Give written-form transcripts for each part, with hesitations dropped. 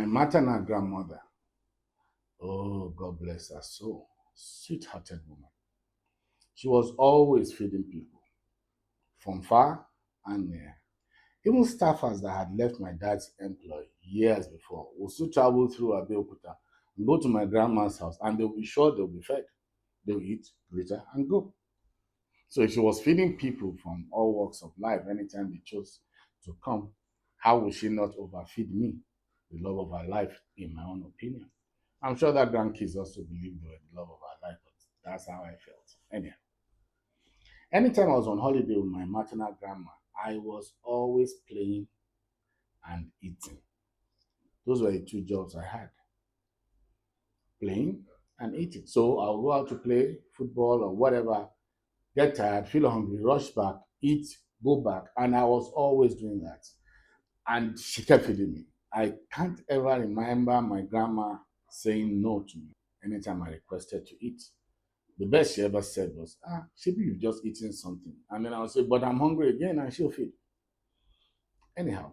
My maternal grandmother, oh, God bless her soul, sweet-hearted woman. She was always feeding people from far and near. Even staffers that had left my dad's employ years before would still travel through Abeokuta and go to my grandma's house, and they'll be sure they'll be fed. They'll eat, glitter, and go. So if she was feeding people from all walks of life anytime they chose to come, how would she not overfeed me, the love of her life, in my own opinion? I'm sure that grandkids also believed they were the love of her life, but that's how I felt. Anyhow, anytime I was on holiday with my maternal grandma, I was always playing and eating. Those were the two jobs I had, playing and eating. So I'll go out to play football or whatever, get tired, feel hungry, rush back, eat, go back. And I was always doing that. And she kept feeding me. I can't ever remember my grandma saying no to me anytime I requested to eat. The best she ever said was, Shibi, you've just eaten something. And then I would say, but I'm hungry again, and she'll feed. Anyhow,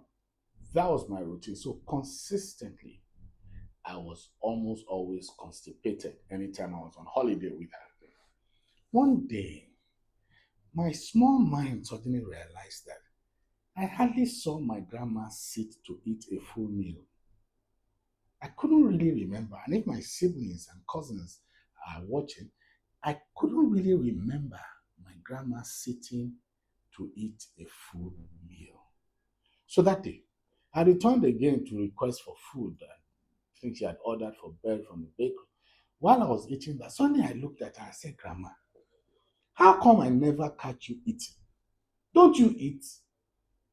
that was my routine. So consistently, I was almost always constipated anytime I was on holiday with her. One day, my small mind suddenly realized that I hardly saw my grandma sit to eat a full meal. I couldn't really remember. And if my siblings and cousins are watching, I couldn't really remember my grandma sitting to eat a full meal. So that day, I returned again to request for food. I think she had ordered for bread from the bakery. While I was eating that, suddenly I looked at her and said, Grandma, how come I never catch you eating? Don't you eat?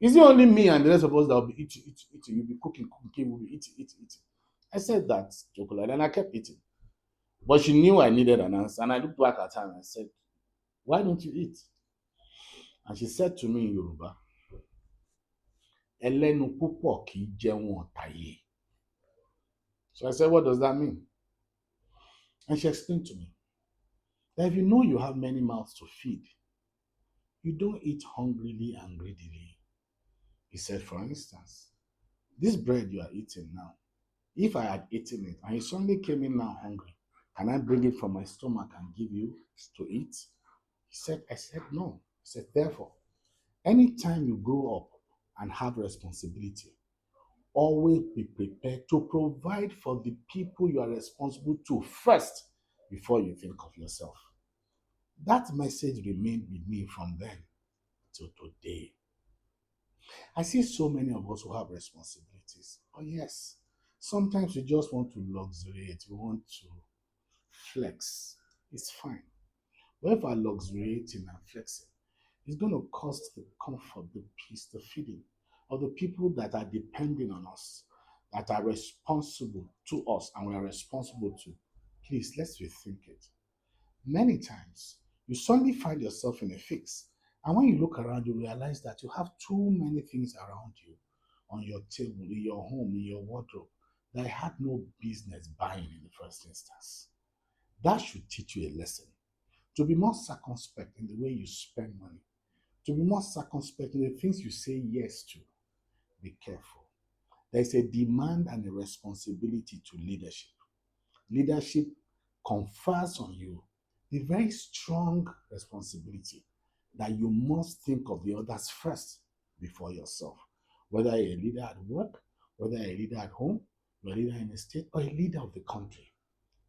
Is it only me and the rest of us that will be eating, eating, eating? You'll be cooking, cooking, we'll be eating, eating, eating. I said that chocolate and I kept eating. But she knew I needed an answer. And I looked back at her and I said, why don't you eat? And she said to me in Yoruba, Ẹlẹ́nu púpọ̀ kì í jẹun ọ̀tàyè. So I said, what does that mean? And she explained to me that if you know you have many mouths to feed, you don't eat hungrily and greedily. He said, for instance, this bread you are eating now, if I had eaten it and you suddenly came in now hungry, can I bring it from my stomach and give you to eat? I said, no. He said, therefore, anytime you grow up and have responsibility, always be prepared to provide for the people you are responsible to first before you think of yourself. That message remained with me from then till today. I see so many of us who have responsibilities. Oh, yes, sometimes we just want to luxuriate, we want to flex. It's fine. But if we're luxuriating and flexing, it's going to cost the comfort, the peace, the feeling of the people that are depending on us, that are responsible to us, and we are responsible to. Please, let's rethink it. Many times, you suddenly find yourself in a fix. And when you look around, you realize that you have too many things around you on your table, in your home, in your wardrobe that had no business buying in the first instance. That should teach you a lesson to be more circumspect in the way you spend money, to be more circumspect in the things you say yes to. Be careful. There is a demand and a responsibility to leadership. Leadership confers on you the very strong responsibility that you must think of the others first before yourself. Whether you're a leader at work, whether you're a leader at home, you're a leader in a state, or a leader of the country.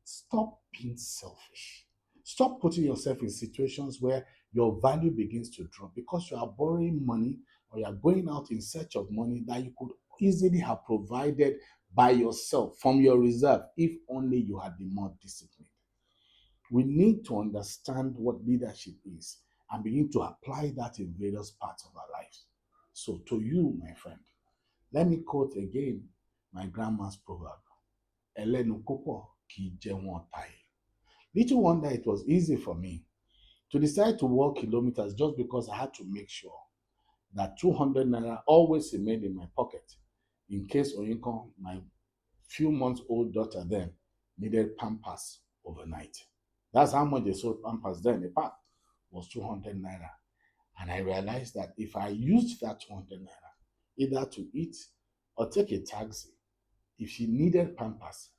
Stop being selfish. Stop putting yourself in situations where your value begins to drop because you are borrowing money or you are going out in search of money that you could easily have provided by yourself from your reserve if only you had been more disciplined. We need to understand what leadership is and begin to apply that in various parts of our lives. So, to you, my friend, let me quote again my grandma's proverb, Ẹlẹ́nu púpọ̀ kì í jẹun ọ̀tàyè. Little wonder it was easy for me to decide to walk kilometers just because I had to make sure that 200 naira always remained in my pocket in case Oyinkan, my few months old daughter then, needed Pampers overnight. That's how much they sold Pampers then. The pack was 200 naira. And I realized that if I used that 200 naira either to eat or take a taxi, If she needed pampers,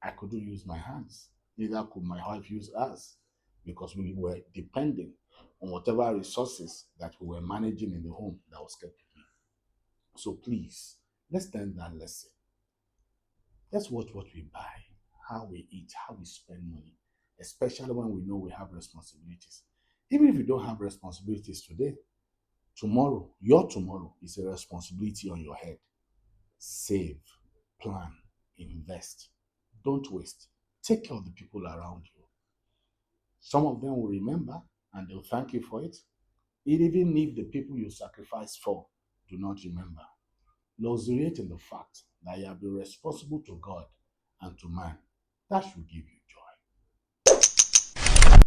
I couldn't use my hands. Neither could my wife use us because we were depending on whatever resources that we were managing in the home that was kept with me. So please, let's learn that lesson. Let's watch what we buy, how we eat, how we spend money, especially when we know we have responsibilities. Even if you don't have responsibilities today, tomorrow, your tomorrow is a responsibility on your head. Save, plan, invest. Don't waste. Take care of the people around you. Some of them will remember and they'll thank you for it. Even if the people you sacrifice for do not remember. Luxuriate in the fact that you have been responsible to God and to man. That should give you